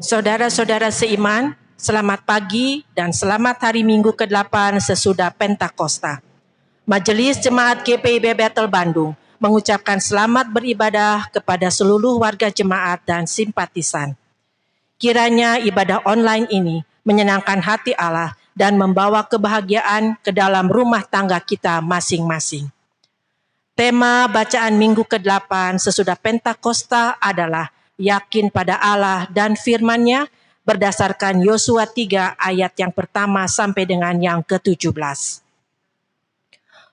Saudara-saudara seiman, selamat pagi dan selamat hari Minggu ke-8 sesudah Pentakosta. Majelis Jemaat GPIB Bethel Bandung mengucapkan selamat beribadah kepada seluruh warga jemaat dan simpatisan. Kiranya ibadah online ini menyenangkan hati Allah dan membawa kebahagiaan ke dalam rumah tangga kita masing-masing. Tema bacaan Minggu ke-8 sesudah Pentakosta adalah yakin pada Allah dan firman-Nya berdasarkan Yosua 3 ayat yang pertama sampai dengan yang ke-17.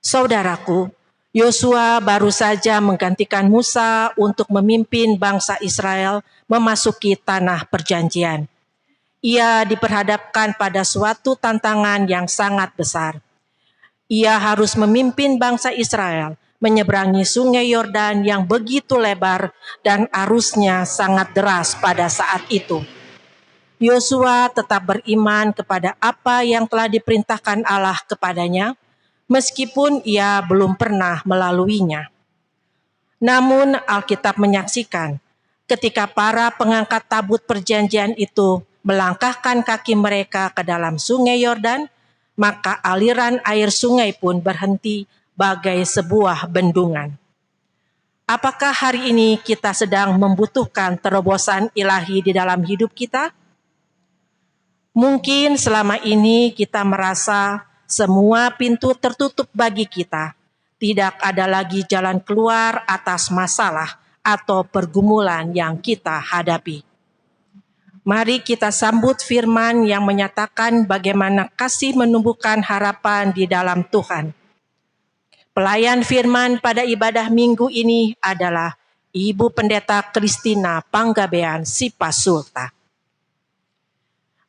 Saudaraku, Yosua baru saja menggantikan Musa untuk memimpin bangsa Israel memasuki tanah perjanjian. Ia diperhadapkan pada suatu tantangan yang sangat besar. Ia harus memimpin bangsa Israel menyeberangi sungai Yordan yang begitu lebar dan arusnya sangat deras pada saat itu. Yosua tetap beriman kepada apa yang telah diperintahkan Allah kepadanya, meskipun ia belum pernah melaluinya. Namun Alkitab menyaksikan, ketika para pengangkat tabut perjanjian itu melangkahkan kaki mereka ke dalam sungai Yordan, maka aliran air sungai pun berhenti bagai sebuah bendungan. Apakah hari ini kita sedang membutuhkan terobosan ilahi di dalam hidup kita? Mungkin selama ini kita merasa semua pintu tertutup bagi kita. Tidak ada lagi jalan keluar atas masalah atau pergumulan yang kita hadapi. Mari kita sambut firman yang menyatakan bagaimana kasih menumbuhkan harapan di dalam Tuhan. Pelayan firman pada ibadah minggu ini adalah Ibu Pendeta Kristina Panggabean Sipasulta.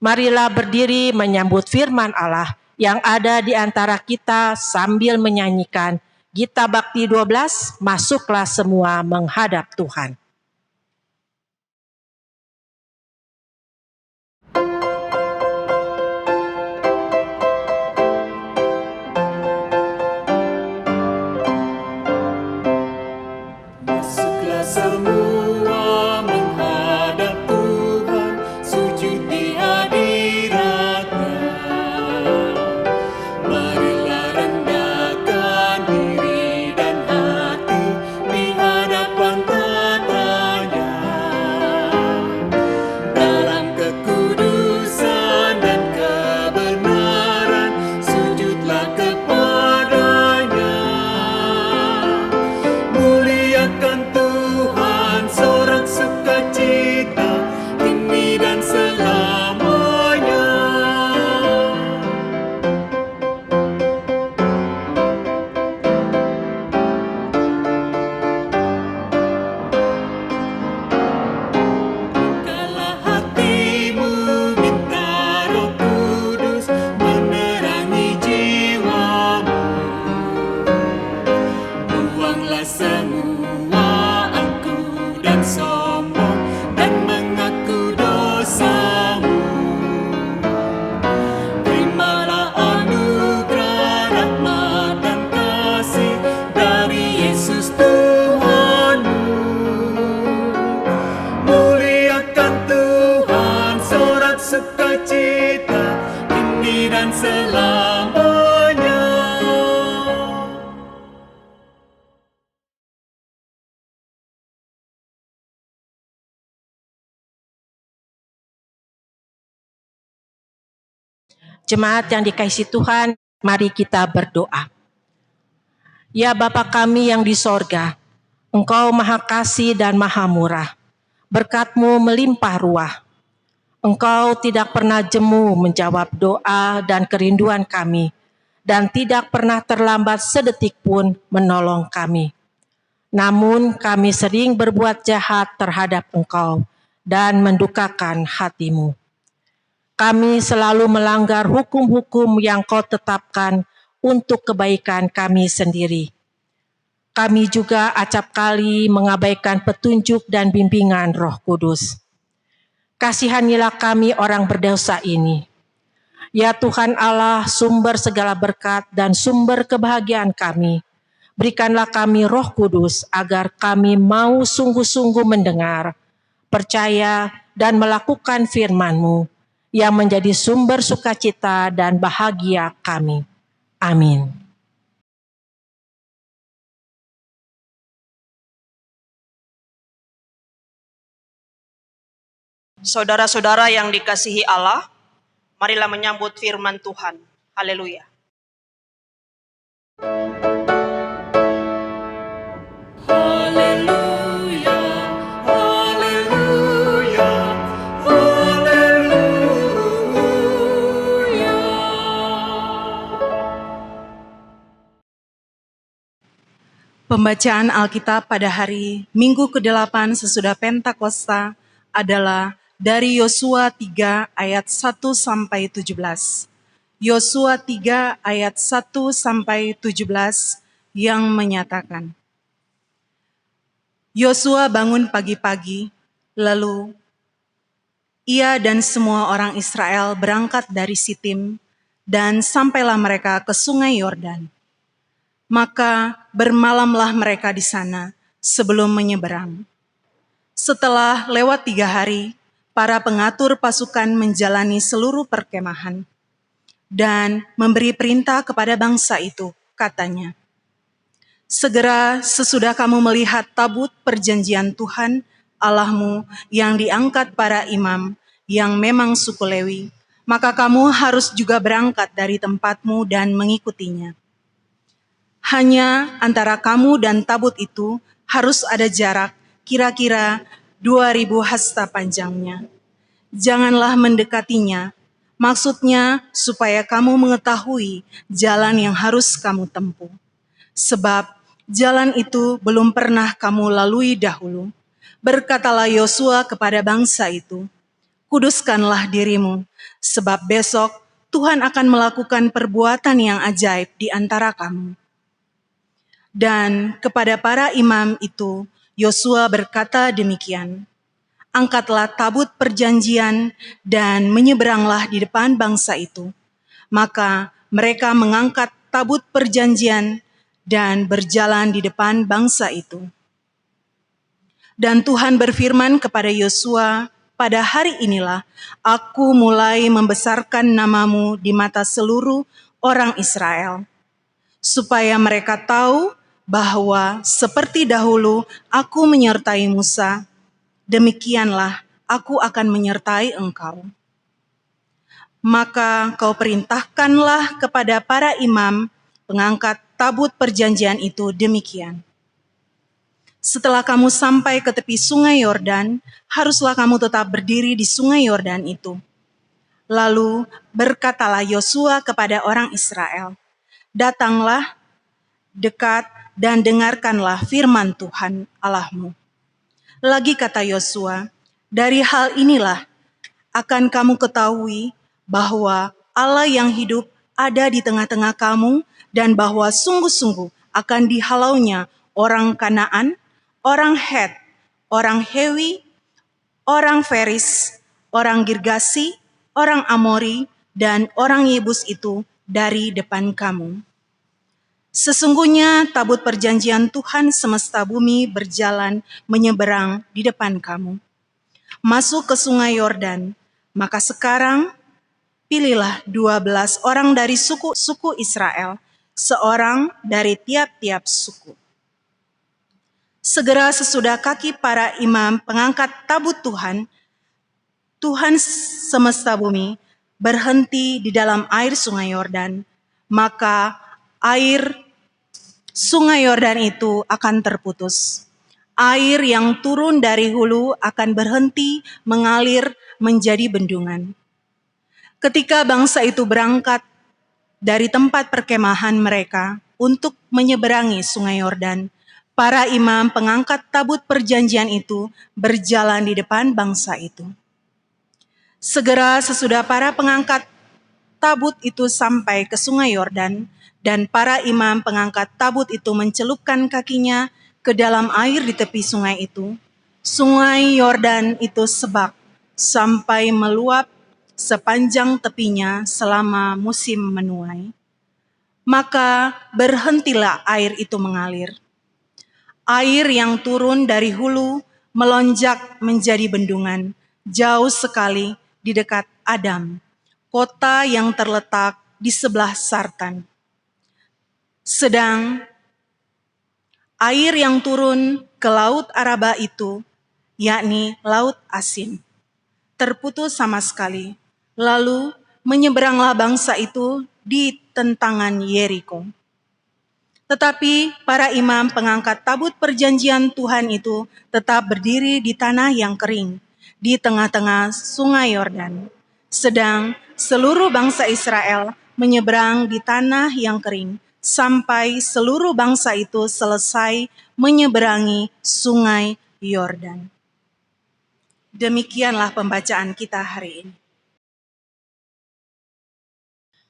Marilah berdiri menyambut firman Allah yang ada di antara kita sambil menyanyikan Gita Bakti 12, Masuklah Semua Menghadap Tuhan. Jemaat yang dikasihi Tuhan, mari kita berdoa. Ya Bapa kami yang di sorga, Engkau Maha Kasih dan Maha Murah. Berkat-Mu melimpah ruah. Engkau tidak pernah jemu menjawab doa dan kerinduan kami, dan tidak pernah terlambat sedetik pun menolong kami. Namun kami sering berbuat jahat terhadap Engkau dan mendukakan hati-Mu. Kami selalu melanggar hukum-hukum yang Kau tetapkan untuk kebaikan kami sendiri. Kami juga acap kali mengabaikan petunjuk dan bimbingan Roh Kudus. Kasihanilah kami orang berdosa ini. Ya Tuhan Allah, sumber segala berkat dan sumber kebahagiaan kami, berikanlah kami Roh Kudus agar kami mau sungguh-sungguh mendengar, percaya, dan melakukan firman-Mu yang menjadi sumber sukacita dan bahagia kami. Amin. Saudara-saudara yang dikasihi Allah, marilah menyambut firman Tuhan. Haleluya. Haleluya, haleluya, haleluya. Pembacaan Alkitab pada hari Minggu ke-8 sesudah Pentakosta adalah dari Yosua 3 ayat 1 sampai 17. Yosua 3 ayat 1 sampai 17 yang menyatakan, Yosua bangun pagi-pagi, lalu ia dan semua orang Israel berangkat dari Sitim, dan sampailah mereka ke sungai Yordan. Maka bermalamlah mereka di sana sebelum menyeberang. Setelah lewat 3 hari, para pengatur pasukan menjalani seluruh perkemahan dan memberi perintah kepada bangsa itu, katanya, segera sesudah kamu melihat tabut perjanjian Tuhan Allahmu yang diangkat para imam yang memang suku Lewi, maka kamu harus juga berangkat dari tempatmu dan mengikutinya. Hanya antara kamu dan tabut itu harus ada jarak kira-kira 2000 hasta panjangnya. Janganlah mendekatinya, maksudnya supaya kamu mengetahui jalan yang harus kamu tempuh. Sebab jalan itu belum pernah kamu lalui dahulu. Berkatalah Yosua kepada bangsa itu, kuduskanlah dirimu, sebab besok Tuhan akan melakukan perbuatan yang ajaib di antara kamu. Dan kepada para imam itu, Yosua berkata demikian, angkatlah tabut perjanjian dan menyeberanglah di depan bangsa itu. Maka mereka mengangkat tabut perjanjian dan berjalan di depan bangsa itu. Dan Tuhan berfirman kepada Yosua, pada hari inilah aku mulai membesarkan namamu di mata seluruh orang Israel, supaya mereka tahu bahwa seperti dahulu aku menyertai Musa, demikianlah aku akan menyertai engkau. Maka kau perintahkanlah kepada para imam pengangkat tabut perjanjian itu demikian. Setelah kamu sampai ke tepi sungai Yordan, haruslah kamu tetap berdiri di sungai Yordan itu. Lalu berkatalah Yosua kepada orang Israel, datanglah, dekat, dan dengarkanlah firman Tuhan Allahmu. Lagi kata Yosua, dari hal inilah akan kamu ketahui bahwa Allah yang hidup ada di tengah-tengah kamu dan bahwa sungguh-sungguh akan dihalaunya orang Kanaan, orang Het, orang Hewi, orang Feris, orang Girgasi, orang Amori, dan orang Yebus itu dari depan kamu. Sesungguhnya tabut perjanjian Tuhan semesta bumi berjalan menyeberang di depan kamu, masuk ke sungai Yordan. Maka sekarang pilihlah 12 orang dari suku Israel, seorang dari tiap-tiap suku. Segera sesudah kaki para imam pengangkat tabut Tuhan semesta bumi berhenti di dalam air sungai Yordan, maka air sungai Yordan itu akan terputus. Air yang turun dari hulu akan berhenti mengalir menjadi bendungan. Ketika bangsa itu berangkat dari tempat perkemahan mereka untuk menyeberangi sungai Yordan, para imam pengangkat tabut perjanjian itu berjalan di depan bangsa itu. Segera sesudah para pengangkat tabut itu sampai ke sungai Yordan, dan para imam pengangkat tabut itu mencelupkan kakinya ke dalam air di tepi sungai itu. Sungai Yordan itu sebak sampai meluap sepanjang tepinya selama musim menuai. Maka berhentilah air itu mengalir. Air yang turun dari hulu melonjak menjadi bendungan jauh sekali di dekat Adam, kota yang terletak di sebelah Sartan. Sedang air yang turun ke Laut Araba itu, yakni Laut Asin, terputus sama sekali. Lalu menyeberanglah bangsa itu di tentangan Yeriko. Tetapi para imam pengangkat tabut perjanjian Tuhan itu tetap berdiri di tanah yang kering, di tengah-tengah sungai Yordan. Sedang seluruh bangsa Israel menyeberang di tanah yang kering, sampai seluruh bangsa itu selesai menyeberangi sungai Yordan. Demikianlah pembacaan kita hari ini.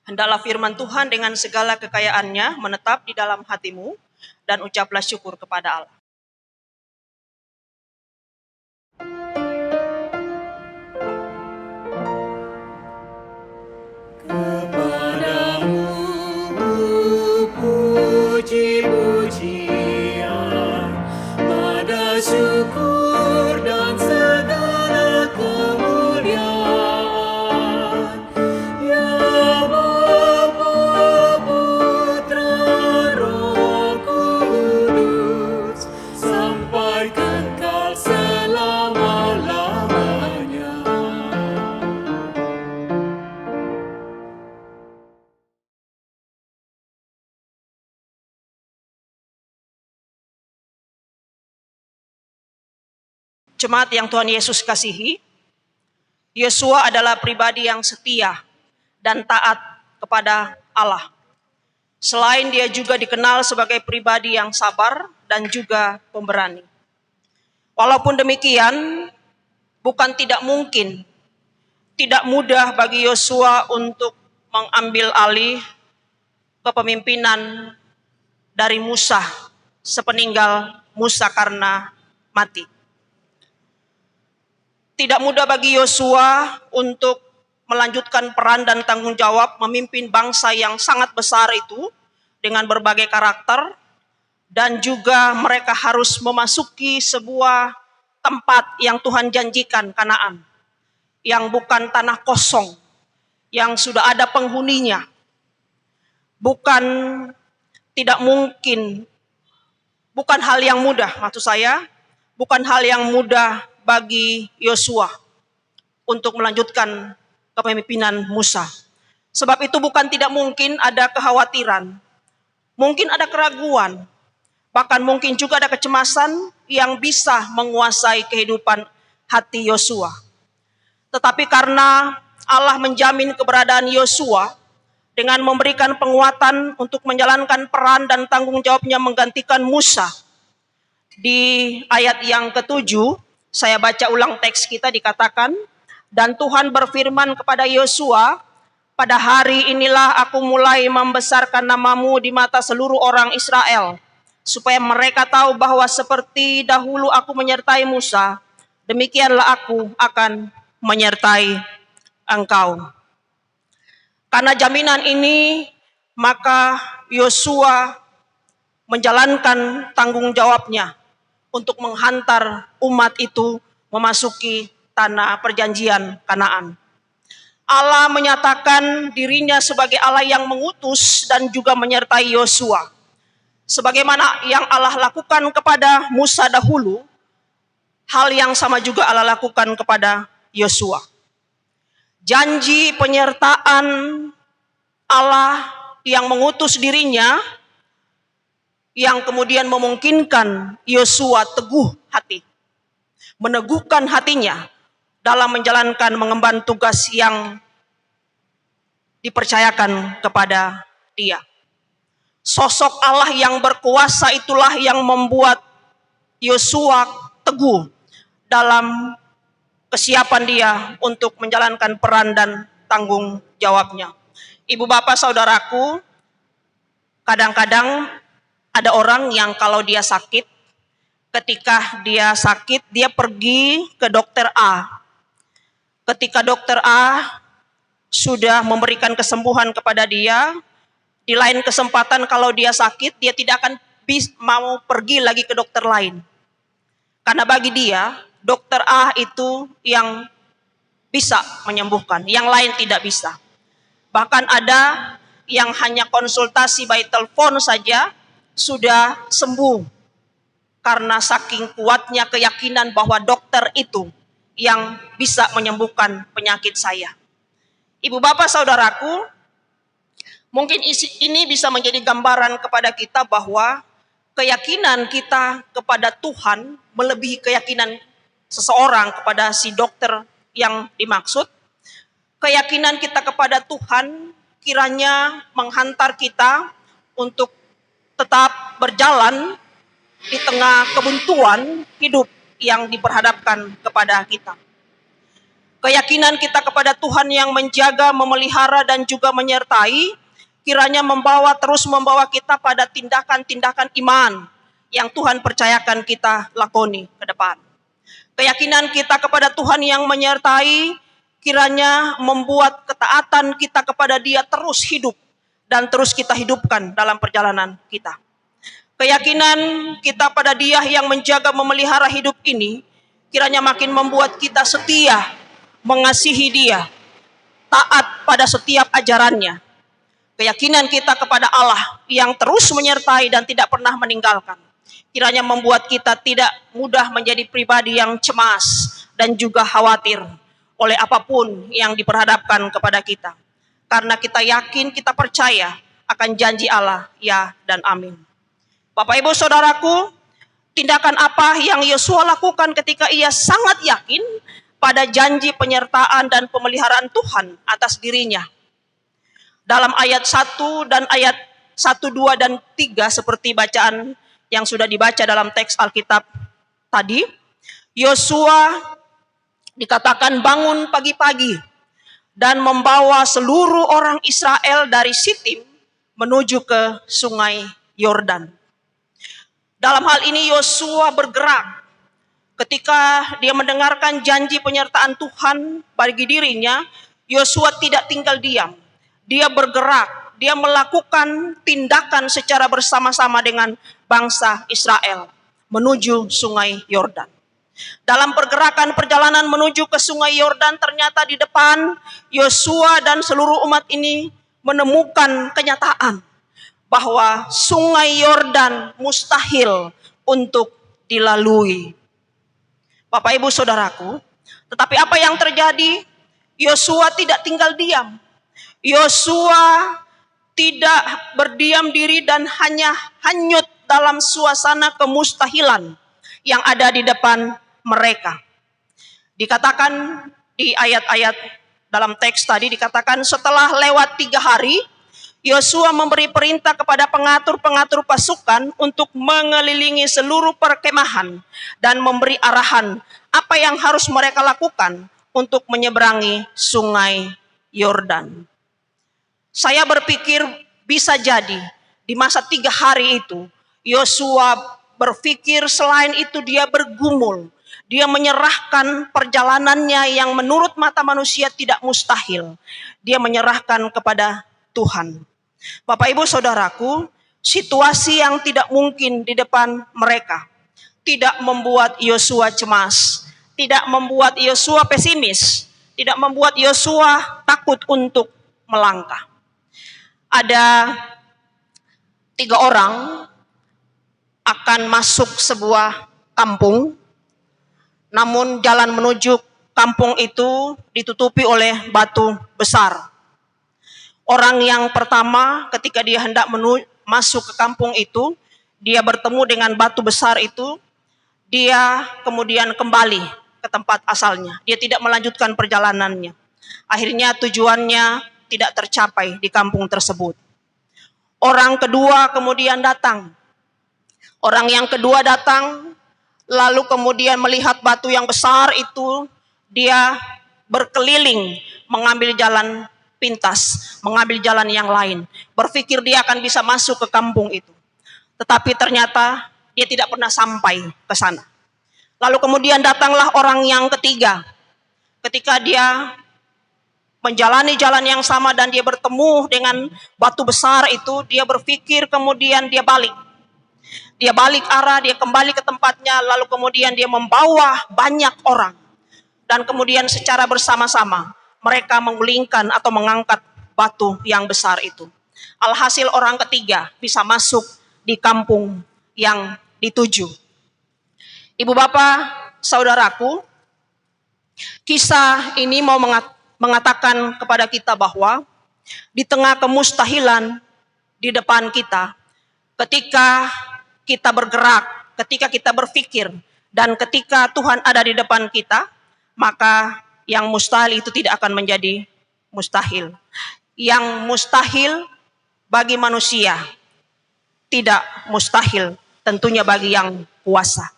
Hendaklah firman Tuhan dengan segala kekayaannya menetap di dalam hatimu, dan ucaplah syukur kepada Allah. Kepadamu puji-pujian, pada syukur dan segala kemuliaan, ya Bapa, Putra, Roh Kudus, sampai kekal selama-lamanya. Jemaat yang Tuhan Yesus kasihi, Yosua adalah pribadi yang setia dan taat kepada Allah. Selain dia juga dikenal sebagai pribadi yang sabar dan juga pemberani. Walaupun demikian, bukan tidak mungkin, tidak mudah bagi Yosua untuk mengambil alih kepemimpinan dari Musa sepeninggal Musa karena mati. Tidak mudah bagi Yosua untuk melanjutkan peran dan tanggung jawab memimpin bangsa yang sangat besar itu dengan berbagai karakter, dan juga mereka harus memasuki sebuah tempat yang Tuhan janjikan, Kanaan, yang bukan tanah kosong, yang sudah ada penghuninya. Bukan tidak mungkin, bukan hal yang mudah, maksud saya, bukan hal yang mudah bagi Yosua untuk melanjutkan kepemimpinan Musa. Sebab itu bukan tidak mungkin ada kekhawatiran, mungkin ada keraguan, bahkan mungkin juga ada kecemasan yang bisa menguasai kehidupan hati Yosua. Tetapi karena Allah menjamin keberadaan Yosua dengan memberikan penguatan untuk menjalankan peran dan tanggung jawabnya menggantikan Musa. Di ayat yang ke-7, saya baca ulang teks kita, dikatakan, dan Tuhan berfirman kepada Yosua, pada hari inilah aku mulai membesarkan namamu di mata seluruh orang Israel, supaya mereka tahu bahwa seperti dahulu aku menyertai Musa, demikianlah aku akan menyertai engkau. Karena jaminan ini, maka Yosua menjalankan tanggung jawabnya untuk menghantar umat itu memasuki tanah perjanjian Kanaan. Allah menyatakan dirinya sebagai Allah yang mengutus dan juga menyertai Yosua. Sebagaimana yang Allah lakukan kepada Musa dahulu, hal yang sama juga Allah lakukan kepada Yosua. Janji penyertaan Allah yang mengutus dirinya, yang kemudian memungkinkan Yosua teguh hati, meneguhkan hatinya dalam menjalankan mengemban tugas yang dipercayakan kepada dia. Sosok Allah yang berkuasa itulah yang membuat Yosua teguh dalam kesiapan dia untuk menjalankan peran dan tanggung jawabnya. Ibu bapak saudaraku, kadang-kadang ada orang yang kalau dia sakit, ketika dia sakit, dia pergi ke dokter A. Ketika dokter A sudah memberikan kesembuhan kepada dia, di lain kesempatan kalau dia sakit, dia tidak akan mau pergi lagi ke dokter lain. Karena bagi dia, dokter A itu yang bisa menyembuhkan, yang lain tidak bisa. Bahkan ada yang hanya konsultasi by telepon saja sudah sembuh karena saking kuatnya keyakinan bahwa dokter itu yang bisa menyembuhkan penyakit saya. Ibu bapak saudaraku, mungkin ini bisa menjadi gambaran kepada kita bahwa keyakinan kita kepada Tuhan melebihi keyakinan seseorang kepada si dokter yang dimaksud. Keyakinan kita kepada Tuhan kiranya menghantar kita untuk tetap berjalan di tengah kebuntuan hidup yang diperhadapkan kepada kita. Keyakinan kita kepada Tuhan yang menjaga, memelihara, dan juga menyertai, kiranya terus membawa kita pada tindakan-tindakan iman yang Tuhan percayakan kita lakoni ke depan. Keyakinan kita kepada Tuhan yang menyertai, kiranya membuat ketaatan kita kepada Dia terus hidup dan terus kita hidupkan dalam perjalanan kita. Keyakinan kita pada Dia yang menjaga, memelihara hidup ini, kiranya makin membuat kita setia, mengasihi Dia, taat pada setiap ajarannya. Keyakinan kita kepada Allah yang terus menyertai dan tidak pernah meninggalkan, kiranya membuat kita tidak mudah menjadi pribadi yang cemas dan juga khawatir oleh apapun yang diperhadapkan kepada kita. Karena kita yakin, kita percaya akan janji Allah, ya dan amin. Bapak Ibu Saudaraku, tindakan apa yang Yosua lakukan ketika ia sangat yakin pada janji penyertaan dan pemeliharaan Tuhan atas dirinya? Dalam ayat 1 dan ayat 1, 2, dan 3 seperti bacaan yang sudah dibaca dalam teks Alkitab tadi, Yosua dikatakan bangun pagi-pagi dan membawa seluruh orang Israel dari Sitim menuju ke sungai Yordan. Dalam hal ini Yosua bergerak ketika dia mendengarkan janji penyertaan Tuhan bagi dirinya. Yosua tidak tinggal diam. Dia bergerak, dia melakukan tindakan secara bersama-sama dengan bangsa Israel menuju sungai Yordan. Dalam pergerakan perjalanan menuju ke sungai Yordan, ternyata di depan Yosua dan seluruh umat ini menemukan kenyataan bahwa sungai Yordan mustahil untuk dilalui. Bapak Ibu Saudaraku, tetapi apa yang terjadi? Yosua tidak tinggal diam. Yosua tidak berdiam diri dan hanya hanyut dalam suasana kemustahilan yang ada di depan mereka. Dikatakan di ayat-ayat dalam teks tadi, dikatakan setelah lewat 3 hari, Yosua memberi perintah kepada pengatur-pengatur pasukan untuk mengelilingi seluruh perkemahan dan memberi arahan apa yang harus mereka lakukan untuk menyeberangi sungai Yordan. Saya berpikir bisa jadi di masa 3 hari itu Yosua berpikir selain itu dia bergumul. Dia menyerahkan perjalanannya yang menurut mata manusia tidak mustahil. Dia menyerahkan kepada Tuhan. Bapak Ibu Saudaraku, situasi yang tidak mungkin di depan mereka tidak membuat Yosua cemas, tidak membuat Yosua pesimis, tidak membuat Yosua takut untuk melangkah. Ada 3 orang akan masuk sebuah kampung, namun jalan menuju kampung itu ditutupi oleh batu besar. Orang yang pertama ketika dia hendak masuk ke kampung itu, dia bertemu dengan batu besar itu, dia kemudian kembali ke tempat asalnya. Dia tidak melanjutkan perjalanannya. Akhirnya tujuannya tidak tercapai di kampung tersebut. Orang kedua kemudian datang. Orang yang kedua datang, lalu kemudian melihat batu yang besar itu, dia berkeliling mengambil jalan pintas, mengambil jalan yang lain. Berpikir dia akan bisa masuk ke kampung itu. Tetapi ternyata dia tidak pernah sampai ke sana. Lalu kemudian datanglah orang yang ketiga. Ketika dia menjalani jalan yang sama dan dia bertemu dengan batu besar itu, dia berpikir kemudian dia balik. Dia balik arah, dia kembali ke tempatnya, lalu kemudian dia membawa banyak orang. dan kemudian secara bersama-sama mereka menggulingkan atau mengangkat batu yang besar itu. Alhasil orang ketiga bisa masuk di kampung yang dituju. Ibu bapak, saudaraku, kisah ini mau mengatakan kepada kita bahwa di tengah kemustahilan di depan kita, ketika kita bergerak, ketika kita berpikir, dan ketika Tuhan ada di depan kita, maka yang mustahil itu tidak akan menjadi mustahil. Yang mustahil bagi manusia tidak mustahil tentunya bagi yang kuasa.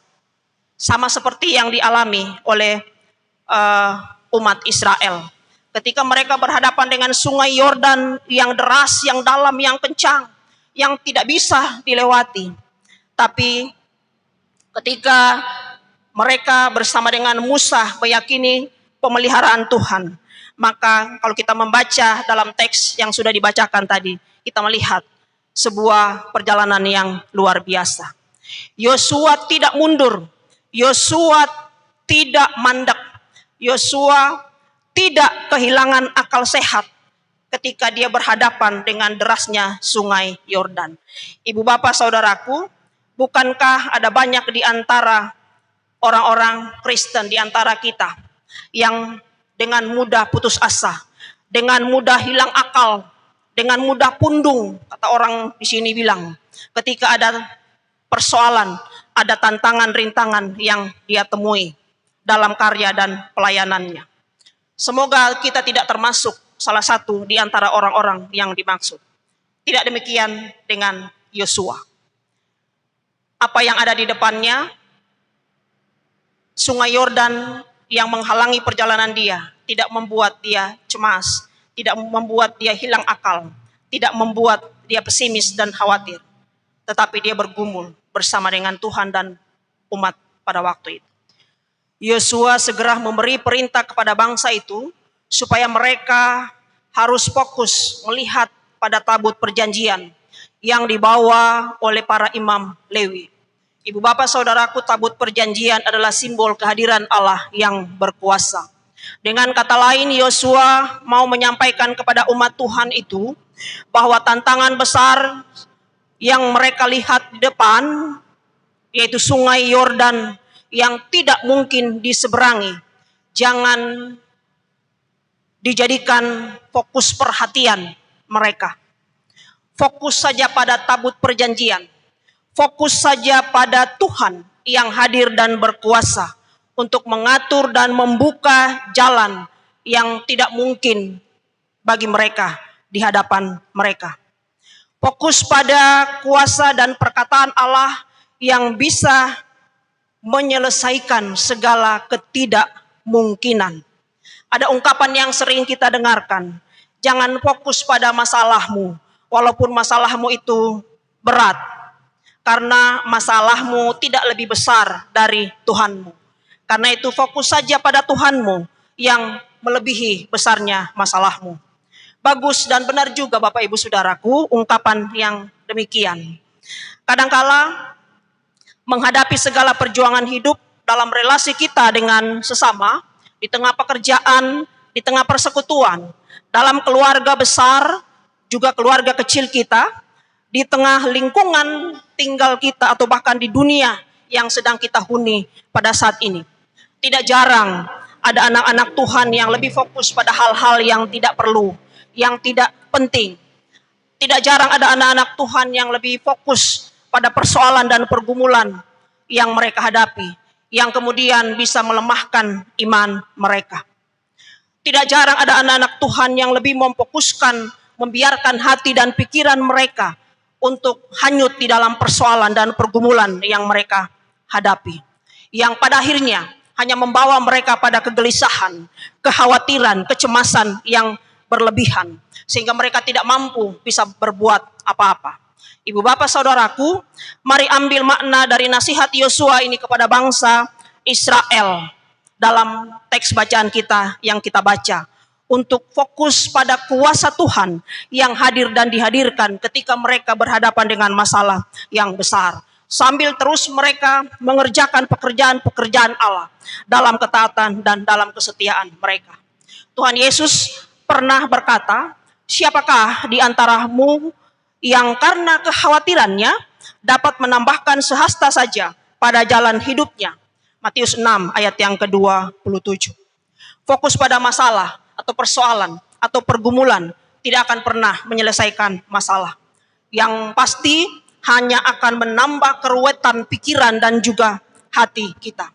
Sama seperti yang dialami oleh umat Israel. Ketika mereka berhadapan dengan sungai Yordan yang deras, yang dalam, yang kencang, yang tidak bisa dilewati. Tapi ketika mereka bersama dengan Musa meyakini pemeliharaan Tuhan, maka kalau kita membaca dalam teks yang sudah dibacakan tadi, kita melihat sebuah perjalanan yang luar biasa. Yosua tidak mundur, Yosua tidak mandek, Yosua tidak kehilangan akal sehat ketika dia berhadapan dengan derasnya sungai Yordan. Ibu bapak saudaraku, bukankah ada banyak di antara orang-orang Kristen di antara kita yang dengan mudah putus asa, dengan mudah hilang akal, dengan mudah pundung, kata orang di sini bilang, ketika ada persoalan, ada tantangan, rintangan yang dia temui dalam karya dan pelayanannya. Semoga kita tidak termasuk salah satu di antara orang-orang yang dimaksud. Tidak demikian dengan Yosua. Apa yang ada di depannya, sungai Yordan yang menghalangi perjalanan dia, tidak membuat dia cemas, tidak membuat dia hilang akal, tidak membuat dia pesimis dan khawatir. Tetapi dia bergumul bersama dengan Tuhan dan umat pada waktu itu. Yosua segera memberi perintah kepada bangsa itu supaya mereka harus fokus melihat pada tabut perjanjian yang dibawa oleh para imam Lewi. Ibu bapak saudaraku, tabut perjanjian adalah simbol kehadiran Allah yang berkuasa. Dengan kata lain, Yosua mau menyampaikan kepada umat Tuhan itu bahwa tantangan besar yang mereka lihat di depan, yaitu sungai Yordan yang tidak mungkin diseberangi, jangan dijadikan fokus perhatian mereka. Fokus saja pada tabut perjanjian. Fokus saja pada Tuhan yang hadir dan berkuasa untuk mengatur dan membuka jalan yang tidak mungkin bagi mereka di hadapan mereka. Fokus pada kuasa dan perkataan Allah yang bisa menyelesaikan segala ketidakmungkinan. Ada ungkapan yang sering kita dengarkan, jangan fokus pada masalahmu, walaupun masalahmu itu berat, karena masalahmu tidak lebih besar dari Tuhanmu. Karena itu fokus saja pada Tuhanmu yang melebihi besarnya masalahmu. Bagus dan benar juga Bapak Ibu Saudaraku ungkapan yang demikian. Kadangkala menghadapi segala perjuangan hidup dalam relasi kita dengan sesama, di tengah pekerjaan, di tengah persekutuan, dalam keluarga besar, juga keluarga kecil kita, di tengah lingkungan tinggal kita atau bahkan di dunia yang sedang kita huni pada saat ini. Tidak jarang ada anak-anak Tuhan yang lebih fokus pada hal-hal yang tidak perlu, yang tidak penting. Tidak jarang ada anak-anak Tuhan yang lebih fokus pada persoalan dan pergumulan yang mereka hadapi, yang kemudian bisa melemahkan iman mereka. Tidak jarang ada anak-anak Tuhan yang lebih memfokuskan, membiarkan hati dan pikiran mereka untuk hanyut di dalam persoalan dan pergumulan yang mereka hadapi, yang pada akhirnya hanya membawa mereka pada kegelisahan, kekhawatiran, kecemasan yang berlebihan, sehingga mereka tidak mampu bisa berbuat apa-apa. Ibu bapak saudaraku, mari ambil makna dari nasihat Yosua ini kepada bangsa Israel dalam teks bacaan kita yang kita baca, untuk fokus pada kuasa Tuhan yang hadir dan dihadirkan ketika mereka berhadapan dengan masalah yang besar. sambil terus mereka mengerjakan pekerjaan-pekerjaan Allah dalam ketaatan dan dalam kesetiaan mereka. Tuhan Yesus pernah berkata, siapakah di antaramu yang karena kekhawatirannya dapat menambahkan sehasta saja pada jalan hidupnya? Matius 6 ayat yang ke-27. Fokus pada masalah atau persoalan atau pergumulan tidak akan pernah menyelesaikan masalah. Yang pasti hanya akan menambah keruwetan pikiran dan juga hati kita.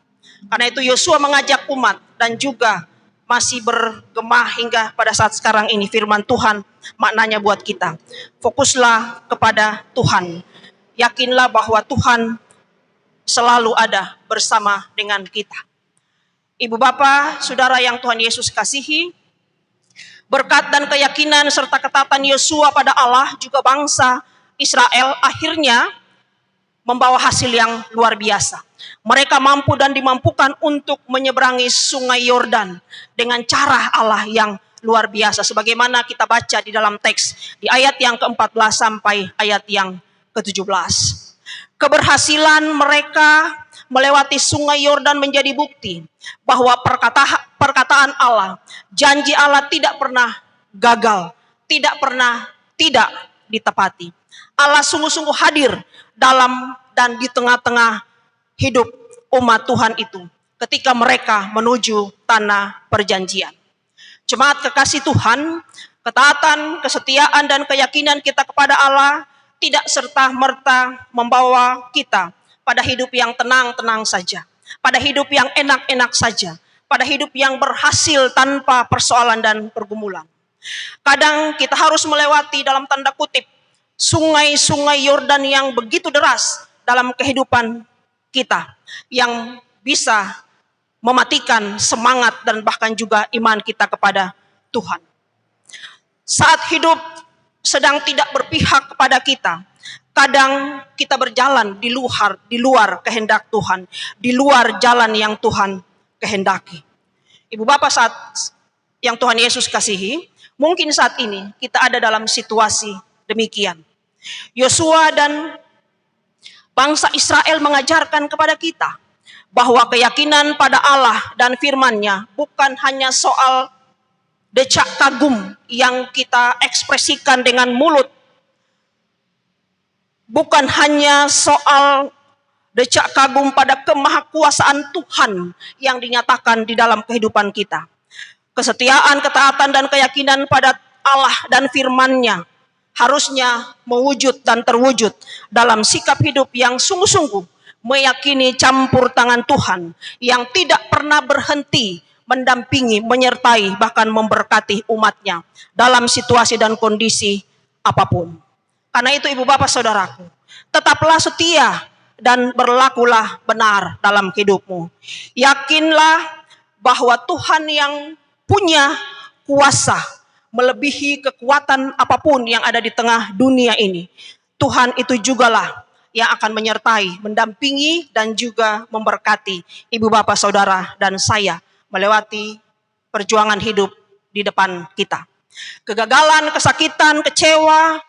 Karena itu Yosua mengajak umat dan juga masih bergema hingga pada saat sekarang ini firman Tuhan maknanya buat kita. Fokuslah kepada Tuhan. Yakinlah bahwa Tuhan selalu ada bersama dengan kita. Ibu Bapa, Saudara yang Tuhan Yesus kasihi, berkat dan keyakinan serta ketaatan Yosua pada Allah juga bangsa Israel akhirnya membawa hasil yang luar biasa. Mereka mampu dan dimampukan untuk menyeberangi sungai Yordan dengan cara Allah yang luar biasa. Sebagaimana kita baca di dalam teks di ayat yang ke-14 sampai ayat yang ke-17. Keberhasilan mereka melewati sungai Yordan menjadi bukti bahwa perkataan Allah, janji Allah tidak pernah gagal, tidak pernah tidak ditepati. Allah sungguh-sungguh hadir dalam dan di tengah-tengah hidup umat Tuhan itu ketika mereka menuju tanah perjanjian. Jemaat kekasih Tuhan, ketaatan, kesetiaan dan keyakinan kita kepada Allah tidak serta-merta membawa kita pada hidup yang tenang-tenang saja, pada hidup yang enak-enak saja, pada hidup yang berhasil tanpa persoalan dan pergumulan. Kadang kita harus melewati dalam tanda kutip sungai-sungai Yordan yang begitu deras dalam kehidupan kita, yang bisa mematikan semangat dan bahkan juga iman kita kepada Tuhan. Saat hidup sedang tidak berpihak kepada kita, kadang kita berjalan di luar kehendak Tuhan, di luar jalan yang Tuhan kehendaki. Ibu Bapak saat yang Tuhan Yesus kasihi, mungkin saat ini kita ada dalam situasi demikian. Yosua dan bangsa Israel mengajarkan kepada kita bahwa keyakinan pada Allah dan firman-Nya bukan hanya soal decak kagum yang kita ekspresikan dengan mulut, bukan hanya soal decak kagum pada kemahakuasaan Tuhan yang dinyatakan di dalam kehidupan kita. Kesetiaan, ketaatan, dan keyakinan pada Allah dan firman-Nya harusnya mewujud dan terwujud dalam sikap hidup yang sungguh-sungguh meyakini campur tangan Tuhan yang tidak pernah berhenti mendampingi, menyertai, bahkan memberkati umat-Nya dalam situasi dan kondisi apapun. Karena itu Ibu Bapak Saudaraku, tetaplah setia dan berlakulah benar dalam hidupmu. Yakinlah bahwa Tuhan yang punya kuasa melebihi kekuatan apapun yang ada di tengah dunia ini. Tuhan itu jugalah yang akan menyertai, mendampingi, dan juga memberkati Ibu Bapak Saudara dan saya melewati perjuangan hidup di depan kita. Kegagalan, kesakitan, kecewa,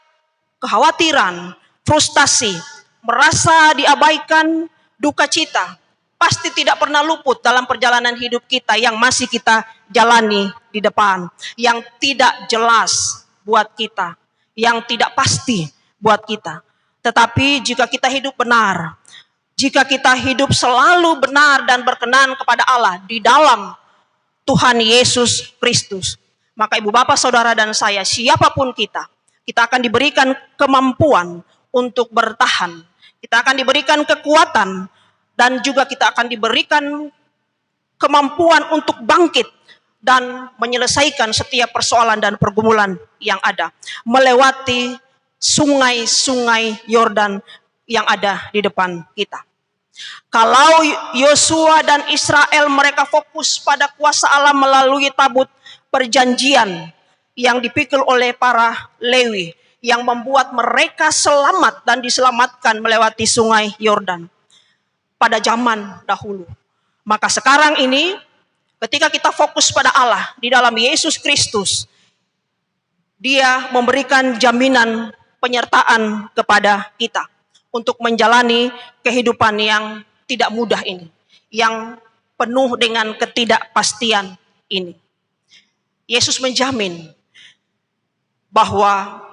kekhawatiran, frustasi, merasa diabaikan, duka cita, pasti tidak pernah luput dalam perjalanan hidup kita yang masih kita jalani di depan, yang tidak jelas buat kita, yang tidak pasti buat kita. Tetapi jika kita hidup benar, jika kita hidup selalu benar dan berkenan kepada Allah di dalam Tuhan Yesus Kristus, maka Ibu Bapak Saudara dan saya, siapapun kita akan diberikan kemampuan untuk bertahan. Kita akan diberikan kekuatan dan juga kita akan diberikan kemampuan untuk bangkit dan menyelesaikan setiap persoalan dan pergumulan yang ada, melewati sungai-sungai Yordan yang ada di depan kita. Kalau Yosua dan Israel mereka fokus pada kuasa Allah melalui tabut perjanjian yang dipikul oleh para Lewi, yang membuat mereka selamat dan diselamatkan melewati sungai Yordan pada zaman dahulu. Maka sekarang ini ketika kita fokus pada Allah di dalam Yesus Kristus, Dia memberikan jaminan penyertaan kepada kita untuk menjalani kehidupan yang tidak mudah ini, yang penuh dengan ketidakpastian ini. Yesus menjamin bahwa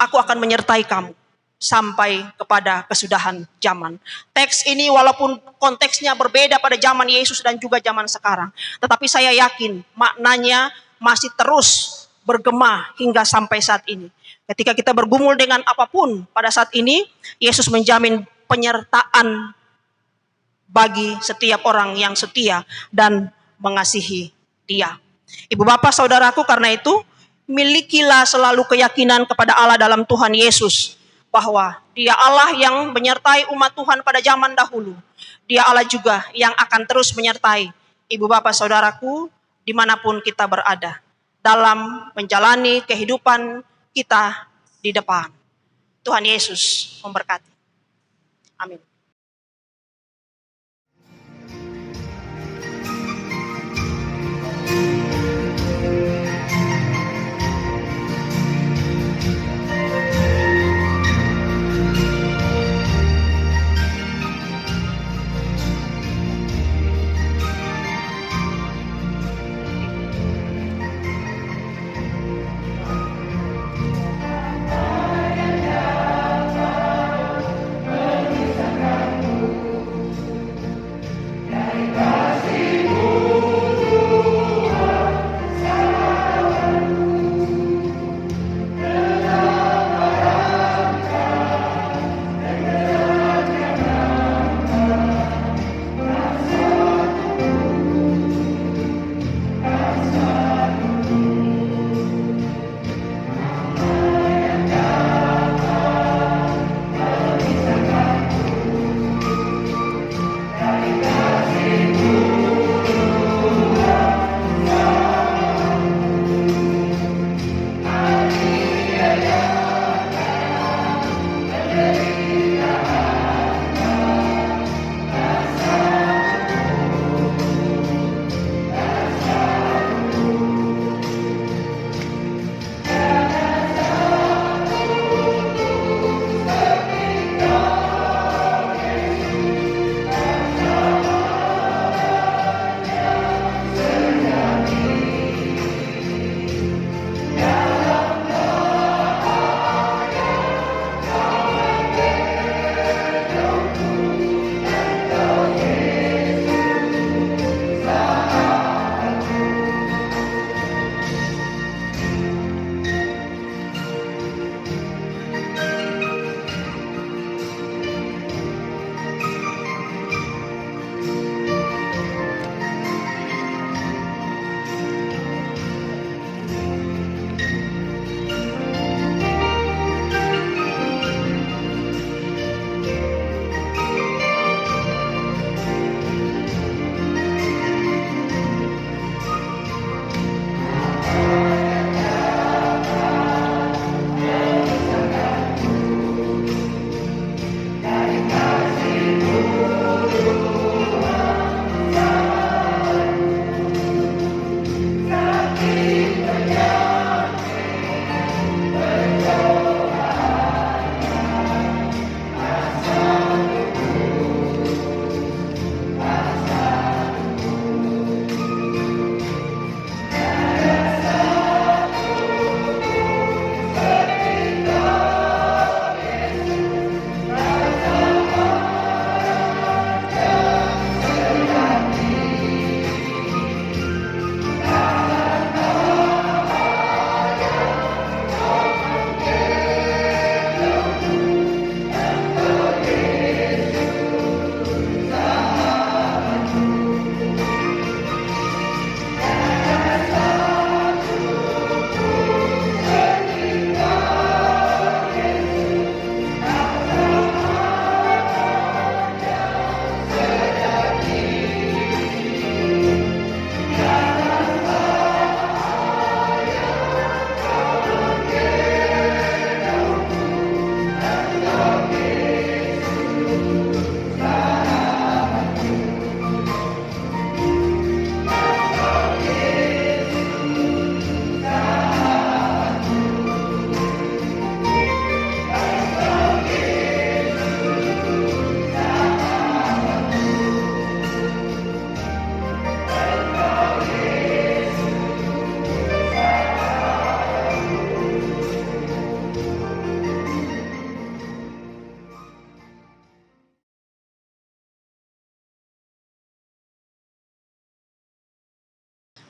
aku akan menyertai kamu sampai kepada kesudahan zaman. Teks ini walaupun konteksnya berbeda pada zaman Yesus dan juga zaman sekarang, tetapi saya yakin maknanya masih terus bergema hingga sampai saat ini. Ketika kita bergumul dengan apapun pada saat ini, Yesus menjamin penyertaan bagi setiap orang yang setia dan mengasihi Dia. Ibu bapak saudaraku, karena itu milikilah selalu keyakinan kepada Allah dalam Tuhan Yesus, bahwa Dia Allah yang menyertai umat Tuhan pada zaman dahulu. Dia Allah juga yang akan terus menyertai ibu bapak saudaraku dimanapun kita berada dalam menjalani kehidupan kita di depan. Tuhan Yesus memberkati. Amin.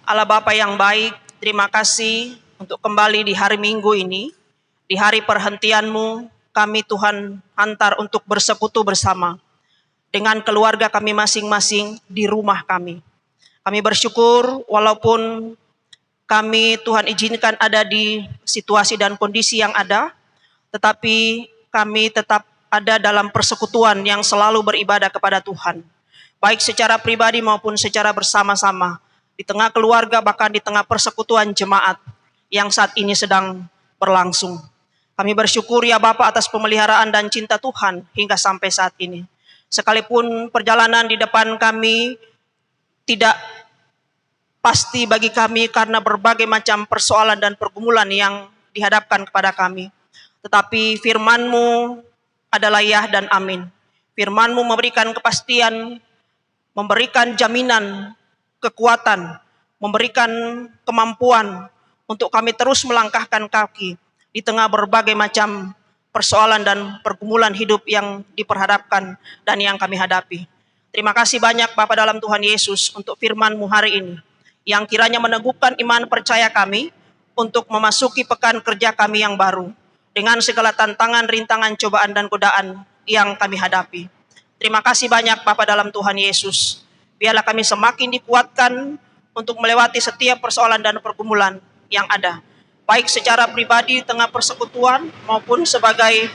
Allah Bapa yang baik, terima kasih untuk kembali di hari Minggu ini, di hari perhentian-Mu, kami Tuhan hantar untuk bersekutu bersama dengan keluarga kami masing-masing di rumah kami. Kami bersyukur walaupun kami Tuhan izinkan ada di situasi dan kondisi yang ada, tetapi kami tetap ada dalam persekutuan yang selalu beribadah kepada Tuhan. Baik secara pribadi maupun secara bersama-sama. Di tengah keluarga, bahkan di tengah persekutuan jemaat yang saat ini sedang berlangsung. Kami bersyukur ya Bapa atas pemeliharaan dan cinta Tuhan hingga sampai saat ini. Sekalipun perjalanan di depan kami tidak pasti bagi kami karena berbagai macam persoalan dan pergumulan yang dihadapkan kepada kami. Tetapi firman-Mu adalah ya dan amin. Firman-Mu memberikan kepastian, memberikan jaminan, kekuatan, memberikan kemampuan untuk kami terus melangkahkan kaki di tengah berbagai macam persoalan dan pergumulan hidup yang diperhadapkan dan yang kami hadapi. Terima kasih banyak Bapa dalam Tuhan Yesus untuk firman-Mu hari ini, yang kiranya meneguhkan iman percaya kami untuk memasuki pekan kerja kami yang baru, dengan segala tantangan, rintangan, cobaan, dan godaan yang kami hadapi. Terima kasih banyak Bapa dalam Tuhan Yesus. Biarlah kami semakin dikuatkan untuk melewati setiap persoalan dan pergumulan yang ada. Baik secara pribadi tengah persekutuan maupun sebagai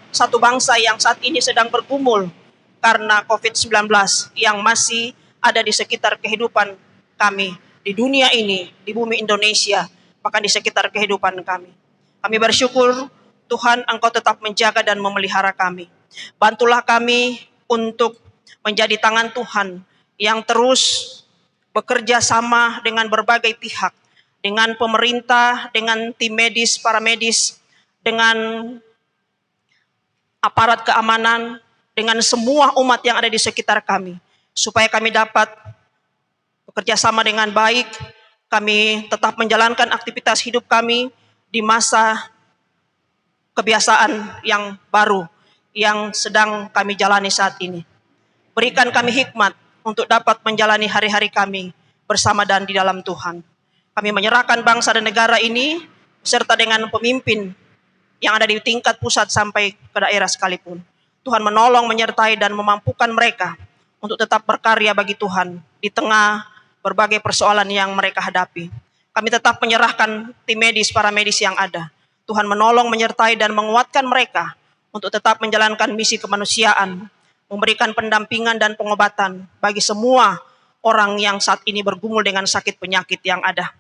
satu bangsa yang saat ini sedang bergumul karena COVID-19 yang masih ada di sekitar kehidupan kami. Di dunia ini, di bumi Indonesia, bahkan di sekitar kehidupan kami. Kami bersyukur Tuhan Engkau tetap menjaga dan memelihara kami. Bantulah kami untuk menjadi tangan Tuhan yang terus bekerja sama dengan berbagai pihak, dengan pemerintah, dengan tim medis, para medis, dengan aparat keamanan, dengan semua umat yang ada di sekitar kami, supaya kami dapat bekerja sama dengan baik, kami tetap menjalankan aktivitas hidup kami di masa kebiasaan yang baru yang sedang kami jalani saat ini. Berikan kami hikmat untuk dapat menjalani hari-hari kami bersama dan di dalam Tuhan. Kami menyerahkan bangsa dan negara ini beserta dengan pemimpin yang ada di tingkat pusat sampai ke daerah sekalipun. Tuhan menolong, menyertai dan memampukan mereka untuk tetap berkarya bagi Tuhan di tengah berbagai persoalan yang mereka hadapi. Kami tetap menyerahkan tim medis, para medis yang ada. Tuhan menolong, menyertai dan menguatkan mereka untuk tetap menjalankan misi kemanusiaan, memberikan pendampingan dan pengobatan bagi semua orang yang saat ini bergumul dengan sakit penyakit yang ada.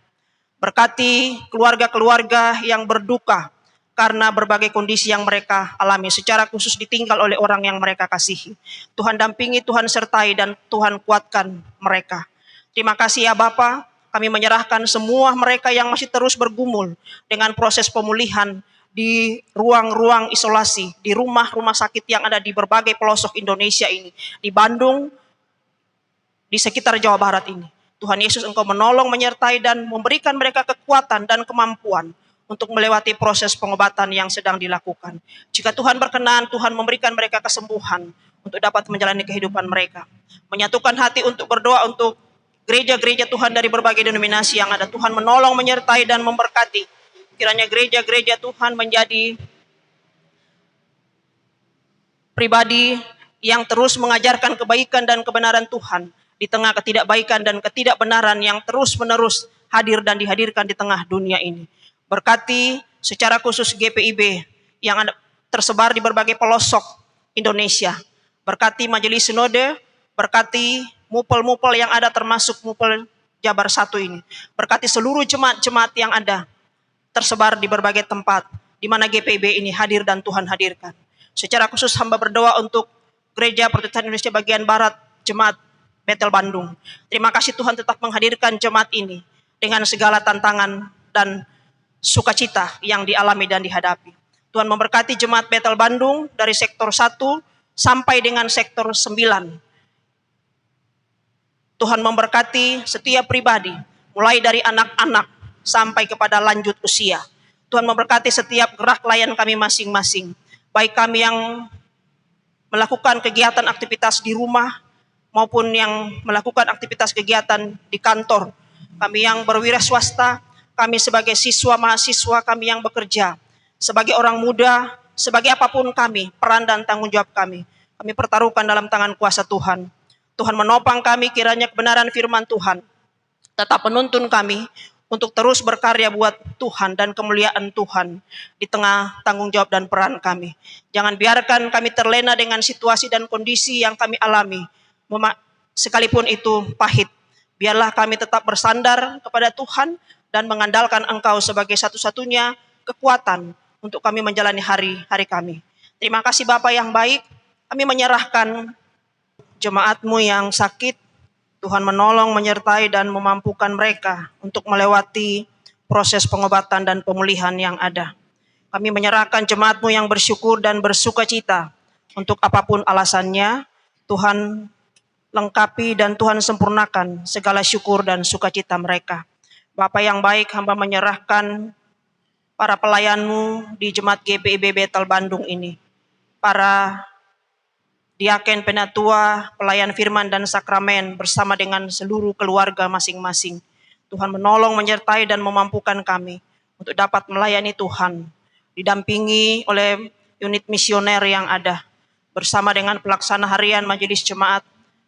Berkati keluarga-keluarga yang berduka karena berbagai kondisi yang mereka alami, secara khusus ditinggal oleh orang yang mereka kasihi. Tuhan dampingi, Tuhan sertai, dan Tuhan kuatkan mereka. Terima kasih ya Bapa, kami menyerahkan semua mereka yang masih terus bergumul dengan proses pemulihan di ruang-ruang isolasi, di rumah-rumah sakit yang ada di berbagai pelosok Indonesia ini, di Bandung, di sekitar Jawa Barat ini. Tuhan Yesus Engkau menolong, menyertai dan memberikan mereka kekuatan dan kemampuan untuk melewati proses pengobatan yang sedang dilakukan. Jika Tuhan berkenan, Tuhan memberikan mereka kesembuhan untuk dapat menjalani kehidupan mereka. Menyatukan hati untuk berdoa untuk gereja-gereja Tuhan dari berbagai denominasi yang ada. Tuhan menolong, menyertai dan memberkati. Kiranya gereja-gereja Tuhan menjadi pribadi yang terus mengajarkan kebaikan dan kebenaran Tuhan di tengah ketidakbaikan dan ketidakbenaran yang terus-menerus hadir dan dihadirkan di tengah dunia ini. Berkati secara khusus GPIB yang ada tersebar di berbagai pelosok Indonesia. Berkati Majelis Sinode, berkati mupel-mupel yang ada termasuk mupel Jabar 1 ini. Berkati seluruh jemaat-jemaat yang ada tersebar di berbagai tempat di mana GPIB ini hadir dan Tuhan hadirkan. Secara khusus hamba berdoa untuk Gereja Protestan Indonesia bagian Barat, Jemaat Bethel Bandung. Terima kasih Tuhan tetap menghadirkan jemaat ini dengan segala tantangan dan sukacita yang dialami dan dihadapi. Tuhan memberkati Jemaat Bethel Bandung dari sektor 1 sampai dengan sektor 9. Tuhan memberkati setiap pribadi, mulai dari anak-anak sampai kepada lanjut usia. Tuhan memberkati setiap gerak layan kami masing-masing. Baik kami yang melakukan kegiatan aktivitas di rumah, maupun yang melakukan aktivitas kegiatan di kantor. kami yang berwira swasta, kami sebagai siswa mahasiswa, kami yang bekerja, sebagai orang muda, sebagai apapun kami, peran dan tanggung jawab kami pertaruhkan dalam tangan kuasa Tuhan. Tuhan menopang kami, kiranya kebenaran firman Tuhan tetap menuntun kami untuk terus berkarya buat Tuhan dan kemuliaan Tuhan di tengah tanggung jawab dan peran kami. Jangan biarkan kami terlena dengan situasi dan kondisi yang kami alami, sekalipun itu pahit. Biarlah kami tetap bersandar kepada Tuhan dan mengandalkan Engkau sebagai satu-satunya kekuatan untuk kami menjalani hari-hari kami. Terima kasih Bapa yang baik, kami menyerahkan jemaat-Mu yang sakit. Tuhan menolong, menyertai dan memampukan mereka untuk melewati proses pengobatan dan pemulihan yang ada. Kami menyerahkan jemaat-Mu yang bersyukur dan bersukacita untuk apapun alasannya. Tuhan lengkapi dan Tuhan sempurnakan segala syukur dan sukacita mereka. Bapa yang baik, hamba menyerahkan para pelayan-Mu di Jemaat GPIB Bethel Bandung ini. Para diaken, penatua, pelayan firman dan sakramen bersama dengan seluruh keluarga masing-masing. Tuhan menolong, menyertai dan memampukan kami untuk dapat melayani Tuhan. Didampingi oleh unit misioner yang ada. Bersama dengan pelaksana harian Majelis Jemaat,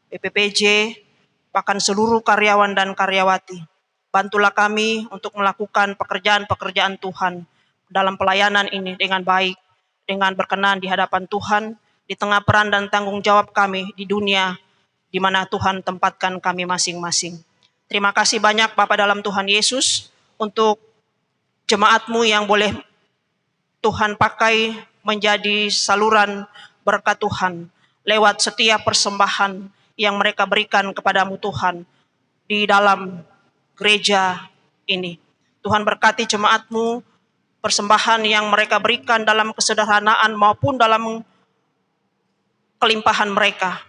PPPJ, bahkan seluruh karyawan dan karyawati. Bantulah kami untuk melakukan pekerjaan-pekerjaan Tuhan dalam pelayanan ini dengan baik, dengan berkenan di hadapan Tuhan, di tengah peran dan tanggung jawab kami di dunia di mana Tuhan tempatkan kami masing-masing. Terima kasih banyak Bapa dalam Tuhan Yesus untuk jemaat-Mu yang boleh Tuhan pakai menjadi saluran berkat Tuhan lewat setiap persembahan yang mereka berikan kepadamu Tuhan di dalam gereja ini. Tuhan berkati jemaat-Mu, persembahan yang mereka berikan dalam kesederhanaan maupun dalam kelimpahan mereka.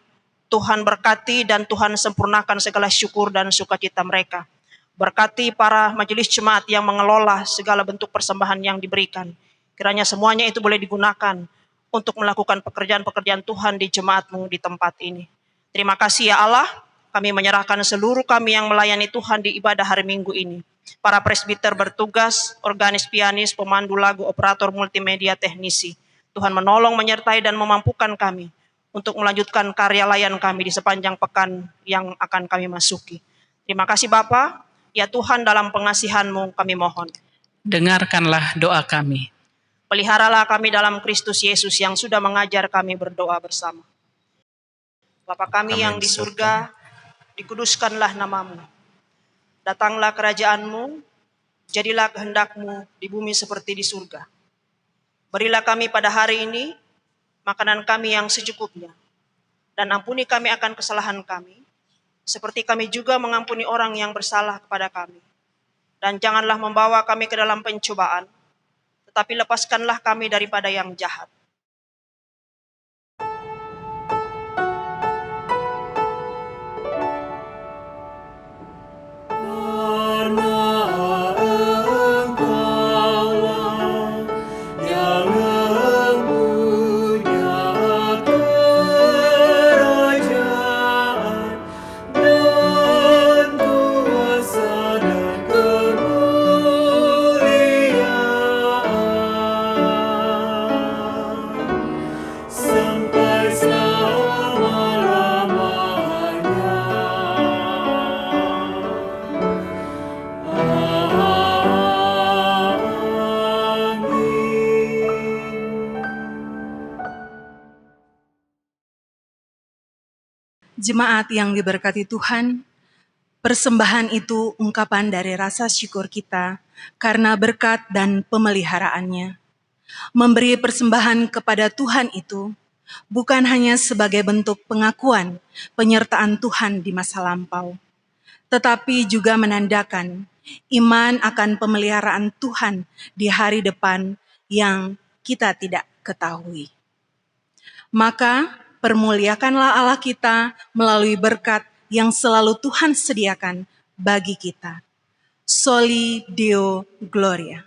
Tuhan berkati dan Tuhan sempurnakan segala syukur dan sukacita mereka. Berkati para majelis jemaat yang mengelola segala bentuk persembahan yang diberikan. Kiranya semuanya itu boleh digunakan untuk melakukan pekerjaan-pekerjaan Tuhan di jemaat-Mu di tempat ini. Terima kasih ya Allah, kami menyerahkan seluruh kami yang melayani Tuhan di ibadah hari Minggu ini. Para presbiter bertugas, organis, pianis, pemandu lagu, operator multimedia, teknisi. Tuhan menolong, menyertai dan memampukan kami untuk melanjutkan karya layan kami di sepanjang pekan yang akan kami masuki. Terima kasih Bapa, ya Tuhan dalam pengasihan-Mu kami mohon. Dengarkanlah doa kami. Peliharalah kami dalam Kristus Yesus yang sudah mengajar kami berdoa bersama. Bapa kami yang di surga, dikuduskanlah nama-Mu. Datanglah kerajaan-Mu, jadilah kehendak-Mu di bumi seperti di surga. Berilah kami pada hari ini makanan kami yang secukupnya. Dan ampuni kami akan kesalahan kami, seperti kami juga mengampuni orang yang bersalah kepada kami. Dan janganlah membawa kami ke dalam pencobaan, tetapi lepaskanlah kami daripada yang jahat. Jemaat yang diberkati Tuhan, persembahan itu ungkapan dari rasa syukur kita karena berkat dan pemeliharaannya. Memberi persembahan kepada Tuhan itu bukan hanya sebagai bentuk pengakuan penyertaan Tuhan di masa lampau, tetapi juga menandakan iman akan pemeliharaan Tuhan di hari depan yang kita tidak ketahui. Maka permuliakanlah Allah kita melalui berkat yang selalu Tuhan sediakan bagi kita. Soli Deo Gloria.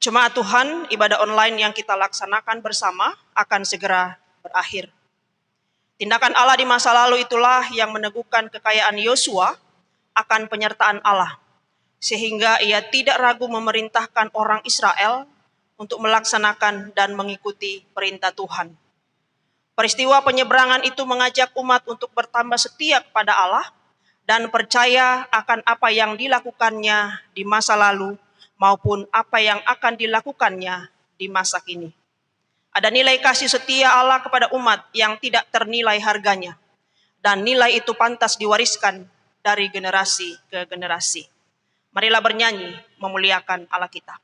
Jemaat Tuhan, ibadah online yang kita laksanakan bersama akan segera berakhir. Tindakan Allah di masa lalu itulah yang meneguhkan kekayaan Yosua akan penyertaan Allah, sehingga ia tidak ragu memerintahkan orang Israel untuk melaksanakan dan mengikuti perintah Tuhan. Peristiwa penyeberangan itu mengajak umat untuk bertambah setia kepada Allah dan percaya akan apa yang dilakukannya di masa lalu maupun apa yang akan dilakukannya di masa kini. Ada nilai kasih setia Allah kepada umat yang tidak ternilai harganya, dan nilai itu pantas diwariskan dari generasi ke generasi. Marilah bernyanyi memuliakan Allah kita.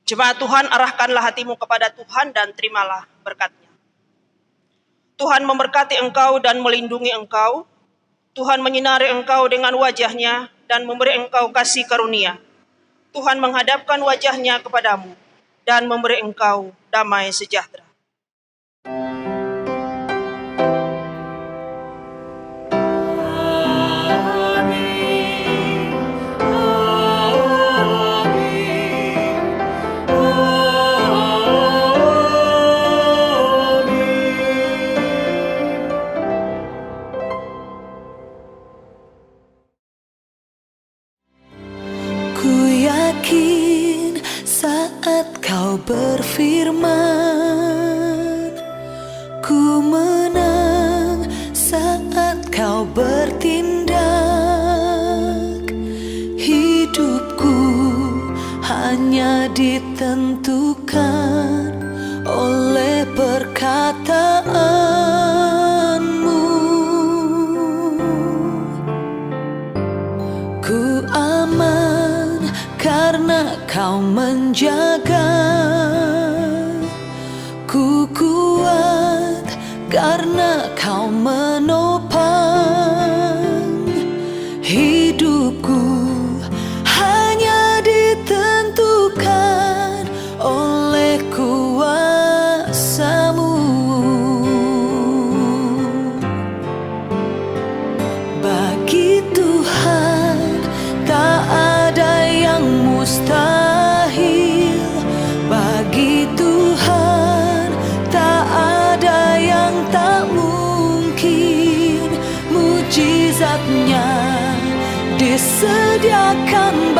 Jemaat Tuhan, arahkanlah hatimu kepada Tuhan dan terimalah berkat-Nya. Tuhan memberkati engkau dan melindungi engkau. Tuhan menyinari engkau dengan wajah-Nya dan memberi engkau kasih karunia. Tuhan menghadapkan wajah-Nya kepadamu dan memberi engkau damai sejahtera. Saat kau berfirman, ku menang. Saat kau bertindak, hidupku hanya ditentukan oleh perkataanmu. Ku aman karena kau menjaga, ku kuat karena kau menopang. Hidupku hanya ditentukan oleh kuasa-Mu. Bagi Tuhan tak ada yang mustahil. Bagi Tuhan tak ada yang tak mungkin. Mujizat-Nya disediakan